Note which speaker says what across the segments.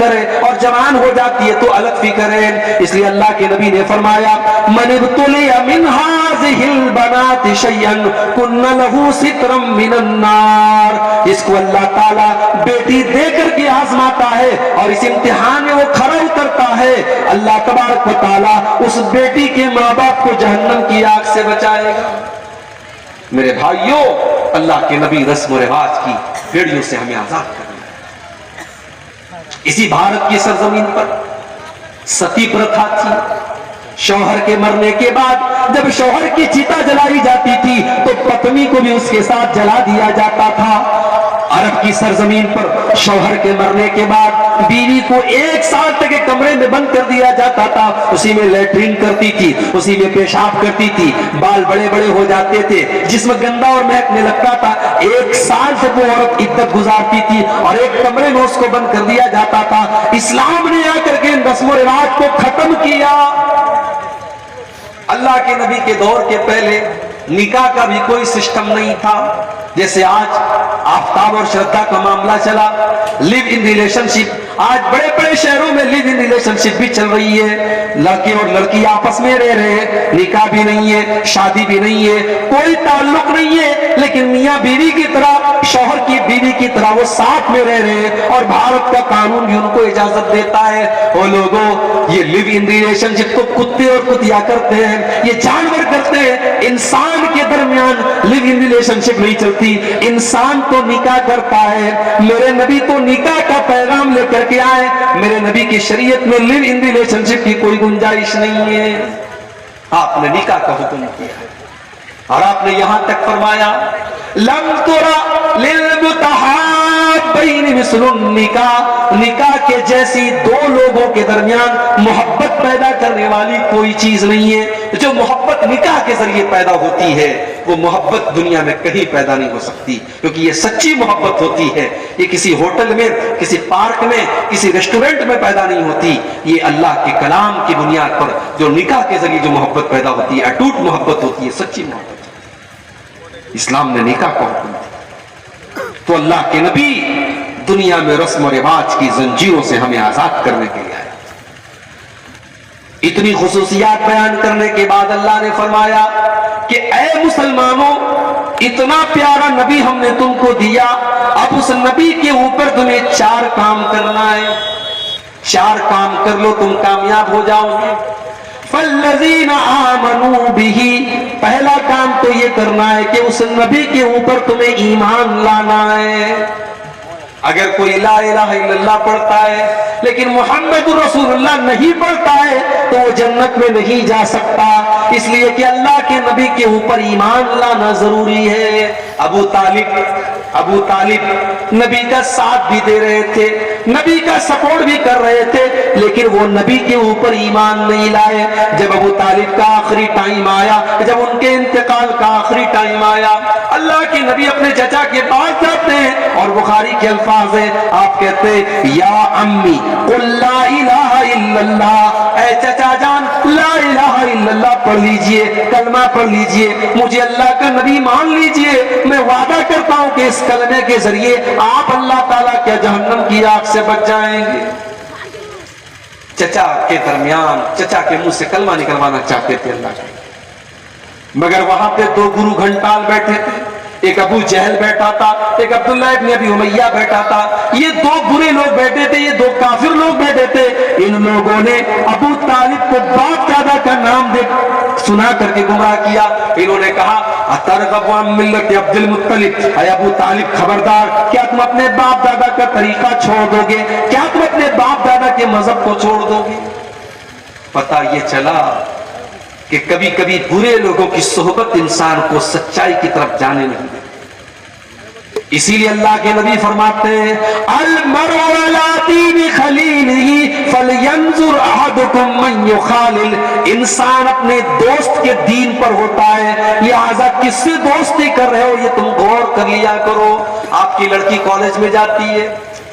Speaker 1: کرے اور جوان ہو جاتی ہے تو الگ فکر ہے. اس لیے اللہ کے نبی نے فرمایا من ابتلی من هذه البنات شيئا كن له سترا من النار. اس کو اللہ تعالیٰ بیٹی دے کر کے آزماتا ہے اور اس امتحان میں وہ کھرا اترتا ہے. اللہ تبارک و تعالیٰ اس بیٹی کے ماں باپ کو جہنم کی آگ سے بچائے گا. میرے بھائیوں، اللہ کے نبی رسم و رواج کی بیڑیوں سے ہمیں آزاد کرنا ہے. اسی بھارت کی سرزمین پر ستی پرتھا تھی. شوہر کے مرنے کے بعد جب شوہر کی چیتا جلائی جاتی تھی تو پتنی کو بھی اس کے ساتھ جلا دیا جاتا تھا. عرب کی سرزمین پر شوہر کے مرنے کے بعد بیوی کو 1 سال تک ایک کمرے میں بند کر دیا جاتا تھا. اسی میں لیٹرین کرتی تھی، اسی میں پیشاب کرتی تھی. بال بڑے بڑے ہو جاتے تھے، جسم گندا اور مہکنے لگتا تھا. 1 سال سے وہ عورت عدت گزارتی تھی اور ایک کمرے میں اس کو بند کر دیا جاتا تھا. اسلام نے آ کر کے ان رسم و رواج کو ختم کیا. اللہ کے نبی کے دور کے پہلے نکاح کا بھی کوئی سسٹم نہیں تھا. جیسے آج آفتاب اور شردا کا معاملہ چلا، لیو ان ریلیشن شپ. آج بڑے بڑے شہروں میں لیو ان ریلیشن شپ بھی چل رہی ہے. لڑکے اور لڑکی آپس میں رہ رہے ہیں، نکاح بھی نہیں ہے، شادی بھی نہیں ہے، کوئی تعلق نہیں ہے، لیکن میاں بیوی کی طرح، شوہر کی بیوی کی طرح وہ ساتھ میں رہ رہے ہیں. اور بھارت کا قانون بھی ان کو اجازت دیتا ہے. وہ لوگوں، یہ لیو ان ریلیشن شپ تو کتے اور کتیا کرتے ہیں، یہ جانور کرتے ہیں. انسان کے درمیان لیو ان ریلیشن شپ نہیں چلتی. انسان تو نکاح کرتا ہے. میرے نبی تو نکاح کا پیغام لے کر کے آئے. میرے نبی کی شریعت میں لیو ان ریلیشن شپ کی کوئی گنجائش نہیں ہے. آپ نے نکاح کا حکم کیا اور آپ نے یہاں تک فرمایا لم ترى للمتحابين مثل النکاح. نکاح کے جیسی دو لوگوں کے درمیان محبت پیدا کرنے والی کوئی چیز نہیں ہے. جو محبت نکاح کے ذریعے پیدا ہوتی ہے وہ محبت دنیا میں کہیں پیدا نہیں ہو سکتی، کیونکہ یہ سچی محبت ہوتی ہے. یہ کسی ہوٹل میں، کسی پارک میں، کسی ریسٹورنٹ میں پیدا نہیں ہوتی. یہ اللہ کے کلام کی بنیاد پر جو نکاح کے ذریعے جو محبت پیدا ہوتی ہے، اٹوٹ محبت ہوتی ہے، سچی محبت. اسلام نے نکاح کو حکم دیا تو اللہ کے نبی دنیا میں رسم و رواج کی زنجیروں سے ہمیں آزاد کرنے کے لیے آئے. اتنی خصوصیات بیان کرنے کے بعد اللہ نے فرمایا کہ اے مسلمانوں، اتنا پیارا نبی ہم نے تم کو دیا، اب اس نبی کے اوپر تمہیں 4 کام کرنا ہے. 4 کام کر لو تم کامیاب ہو جاؤ گے. فَالَّذِينَ آمَنُوا بِهِ، پہلا کام تو یہ کرنا ہے کہ اس نبی کے اوپر تمہیں ایمان لانا ہے. اگر کوئی لا الہ الا اللہ پڑھتا ہے لیکن محمد رسول اللہ نہیں پڑھتا ہے تو وہ جنت میں نہیں جا سکتا. اس لیے کہ اللہ کے نبی کے اوپر ایمان لانا ضروری ہے. ابو طالب نبی کا ساتھ بھی دے رہے تھے، نبی کا سپورٹ بھی کر رہے تھے، لیکن وہ نبی کے اوپر ایمان نہیں لائے. جب ابو طالب کا آخری ٹائم آیا، جب ان کے انتقال کا آخری ٹائم آیا، اللہ کے نبی اپنے چچا کے پاس جاتے ہیں اور بخاری کے الفاظ ہیں، آپ کہتے ہیں یا امی قل لا الہ الا اللہ، اے چچا جان لا الہ الا اللہ پڑھ لیجئے، کلمہ پڑھ لیجئے، مجھے اللہ کا نبی مان لیجئے. میں وعدہ کرتا ہوں کہ اس کلمے کے ذریعے آپ اللہ تعالیٰ کے جہنم کی آگ سے بچ جائیں گے. چچا کے درمیان چچا کے منہ سے کلمہ نکلوانا چاہتے تھے اللہ کے، مگر وہاں پہ 2 گرو گھنٹال بیٹھے تھے. ایک ابو جہل بیٹھا تھا، ایک عبداللہ ابن ابی امیہ بیٹھا تھا. یہ 2 برے لوگ بیٹھے تھے، یہ 2 کافر لوگ بیٹھے تھے. ان لوگوں نے ابو طالب کو باپ دادا کا نام دے سنا کر کے گمراہ کیا. انہوں نے کہا اترغب عن ملت عبد المطلب، اے ابو طالب خبردار، کیا تم اپنے باپ دادا کا طریقہ چھوڑ دو گے؟ کیا تم اپنے باپ دادا کے مذہب کو چھوڑ دو گے؟ پتہ یہ چلا کہ کبھی کبھی برے لوگوں کی صحبت انسان کو سچائی کی طرف جانے نہیں دیتی. اسی لیے اللہ کے نبی فرماتے ہیں المرء علی دین خلیلہ فلینظر احدکم من یخالل. انسان اپنے دوست کے دین پر ہوتا ہے، لہذا کس سے دوستی کر رہے ہو یہ تم غور کر لیا کرو. آپ کی لڑکی کالج میں جاتی ہے،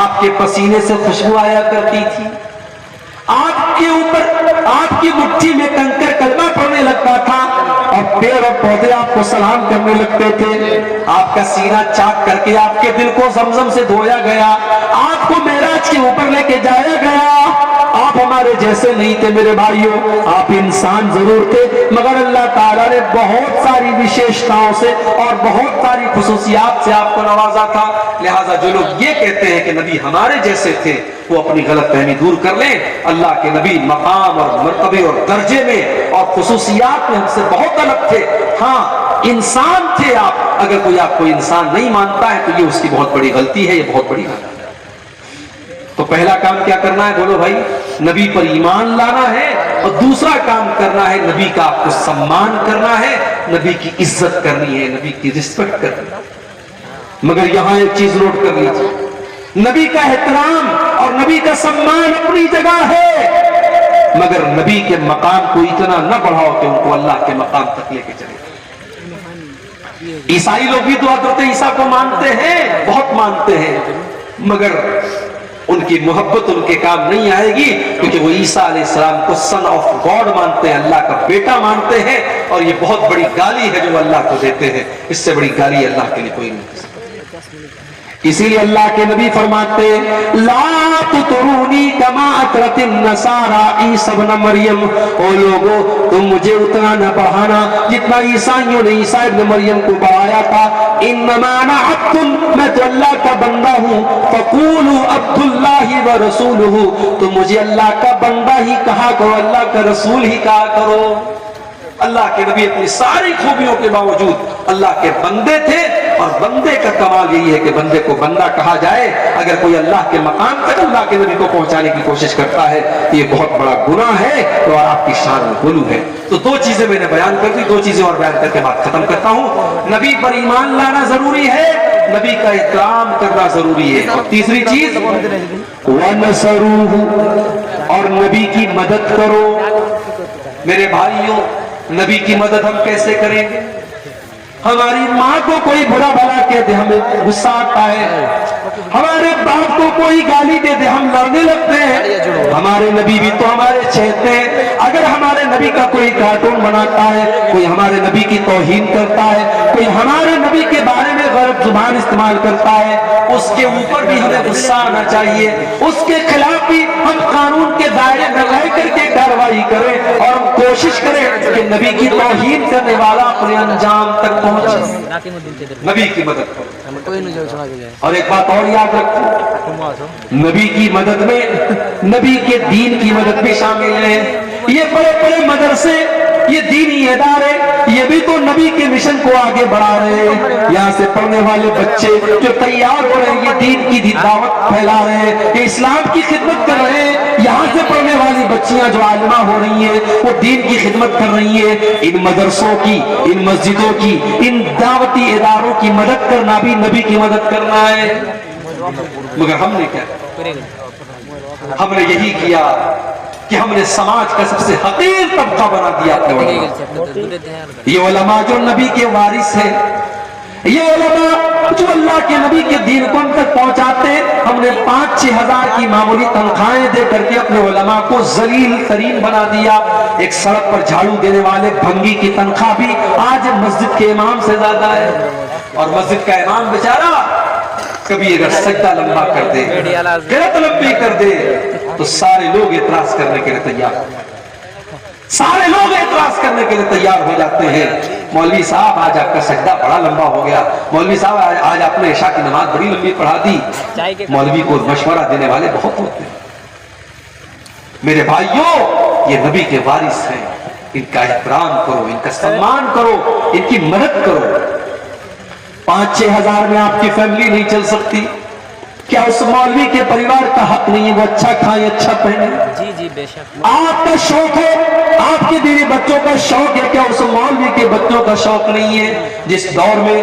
Speaker 1: آپ کے پسینے سے خوشبو آیا کرتی تھی، آپ کے اوپر آپ کی مٹھی میں کنکر کلمہ پڑنے لگتا تھا، اور پیڑ اور پودے آپ کو سلام کرنے لگتے تھے، آپ کا سینہ چاک کر کے آپ کے دل کو زمزم سے دھویا گیا، آپ کو معراج کے اوپر لے کے جایا گیا۔ آپ ہمارے جیسے نہیں تھے میرے بھائیوں، آپ انسان ضرور تھے، مگر اللہ تعالیٰ نے بہت ساری وشیشتاؤں سے اور بہت ساری خصوصیات سے آپ کو نوازا تھا۔ لہٰذا جو لوگ یہ کہتے ہیں کہ نبی ہمارے جیسے تھے، وہ اپنی غلط فہمی دور کر لیں۔ اللہ کے نبی مقام اور مرتبے اور درجے میں اور خصوصیات میں ہم سے بہت الگ تھے۔ ہاں انسان تھے آپ، اگر کوئی آپ کو انسان نہیں مانتا ہے تو یہ اس کی بہت بڑی غلطی ہے، یہ بہت بڑی غلطی ہے۔ تو پہلا کام کیا کرنا ہے بولو بھائی؟ نبی پر ایمان لانا ہے، اور دوسرا کام کرنا ہے نبی کا آپ کو سمان کرنا ہے، نبی کی عزت کرنی ہے، نبی کی رسپیکٹ کرنی ہے۔ مگر یہاں ایک چیز نوٹ کر لیجیے، نبی کا احترام اور نبی کا سمان اپنی جگہ ہے، مگر نبی کے مقام کو اتنا نہ بڑھاؤ کہ ان کو اللہ کے مقام تک لے کے چلے۔ عیسائی لوگ بھی تو حضرت عیسیٰ کو مانتے ہیں، بہت مانتے ہیں، مگر ان کی محبت ان کے کام نہیں آئے گی، کیونکہ وہ عیسیٰ علیہ السلام کو سن آف گاڈ مانتے ہیں، اللہ کا بیٹا مانتے ہیں، اور یہ بہت بڑی گالی ہے جو اللہ کو دیتے ہیں، اس سے بڑی گالی اللہ کے لیے کوئی نہیں۔ اسی لیے اللہ کے نبی فرماتے لا تطرونی کما اطرت النصارى عیسی ابن مریم، او لوگو تم مجھے اتنا نہ بڑھانا جتنا عیسائیوں نے عیسیٰ ابن مریم کو بڑھایا تھا۔ انما انا عبد، میں تو اللہ کا بندہ ہوں، فقولوا عبد اللہ ورسولہ، تم مجھے اللہ کا بندہ ہی کہا کرو، اللہ کا رسول ہی کہا کرو۔ اللہ کے نبی اپنی ساری خوبیوں کے باوجود اللہ کے بندے تھے، اور بندے کا کمال یہی ہے کہ بندے کو بندہ کہا جائے۔ اگر کوئی اللہ کے مقام تک اللہ کے نبی کو پہنچانے کی کوشش کرتا ہے تو یہ بہت بڑا گناہ ہے، تو آپ کی شان میں غلو ہے۔ تو دو چیزیں میں نے بیان کر دی، دو چیزیں اور بیان کر کے بات ختم کرتا ہوں۔ نبی پر ایمان لانا ضروری ہے، نبی کا احترام کرنا ضروری ہے، اور تیسری چیز وَنَصَرُوهُ، اور نبی کی مدد کرو۔ میرے بھائیوں، نبی کی مدد ہم کیسے کریں گے؟ ہماری ماں کو کوئی برا بھلا کہہ دے ہمیں غصہ آتا ہے، ہمارے باپ کو کوئی گالی دے دے ہم لڑنے لگتے ہیں۔ ہمارے نبی بھی تو ہمارے چہتے ہیں، اگر ہمارے نبی کا کوئی کارٹون بناتا ہے، کوئی ہمارے نبی کی توہین کرتا ہے، کوئی ہمارے نبی کے بارے میں غلط زبان استعمال کرتا ہے، اس کے اوپر بھی ہمیں غصہ آنا چاہیے، اس کے خلاف بھی ہم قانون کے دائرے میں رہ کر کے کارروائی کریں، اور ہم کوشش کریں کہ نبی کی توہین کرنے والا اپنے انجام تک پہنچے۔ نبی کی مدد کرو۔ اور ایک بات اور یاد رکھو، نبی کی مدد میں نبی کے دین کی مدد بھی شامل ہے۔ یہ بڑے بڑے مدرسے، یہ دینی ادارے، یہ بھی تو نبی کے مشن کو آگے بڑھا رہے ہیں۔ یہاں سے پڑھنے والے بچے جو تیار ہو رہے ہیں، یہ دین کی دعوت پھیلا رہے ہیں، یہ اسلام کی خدمت کر رہے ہیں۔ یہاں سے پڑھنے والی بچیاں جو عالمہ ہو رہی ہیں، وہ دین کی خدمت کر رہی ہیں۔ ان مدرسوں کی، ان مسجدوں کی، ان دعوتی اداروں کی مدد کرنا بھی نبی کی مدد کرنا ہے۔ مگر ہم نے کیا؟ ہم نے یہی کیا کہ ہم نے سماج کا سب سے حقیر طبقہ بنا دیا اپنے علماء۔ یہ علماء جو نبی کے وارث ہیں، یہ علماء جو اللہ کے نبی کے دین کو ہم تک پہنچاتے ہیں، ہم نے 5-6 ہزار کی معمولی تنخواہیں دے کر کے اپنے علماء کو ذلیل ترین بنا دیا۔ ایک سڑک پر جھاڑو دینے والے بھنگی کی تنخواہ بھی آج مسجد کے امام سے زیادہ ہے، اور مسجد کا امام بیچارہ کبھی اگر سجدہ لمبا کر دے، غلط لمبی کر دے، تو سارے لوگ اعتراض کرنے کے لیے تیار ہو جاتے ہیں، سارے لوگ اعتراض کرنے کے لیے تیار ہو جاتے ہیں۔ مولوی صاحب آج آپ کا سجدہ بڑا لمبا ہو گیا، مولوی صاحب آج آپ نے عشاء کی نماز بڑی لمبی پڑھا دی۔ مولوی کو مشورہ دینے والے بہت ہوتے ہیں۔ میرے بھائیوں، یہ نبی کے وارث ہیں، ان کا احترام کرو، ان کا سمان کرو، ان کی مدد کرو۔ 5-6 ہزار میں آپ کی فیملی نہیں چل سکتی، کیا اس مولوی کے پریوار کا حق نہیں ہے وہ اچھا کھائیں، اچھا پہنے؟
Speaker 2: جی بے شک۔
Speaker 1: آپ کا شوق ہے، آپ کے بیوی بچوں کا شوق ہے، کیا اس مولوی کے بچوں کا شوق نہیں ہے؟ جس دور میں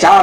Speaker 1: 4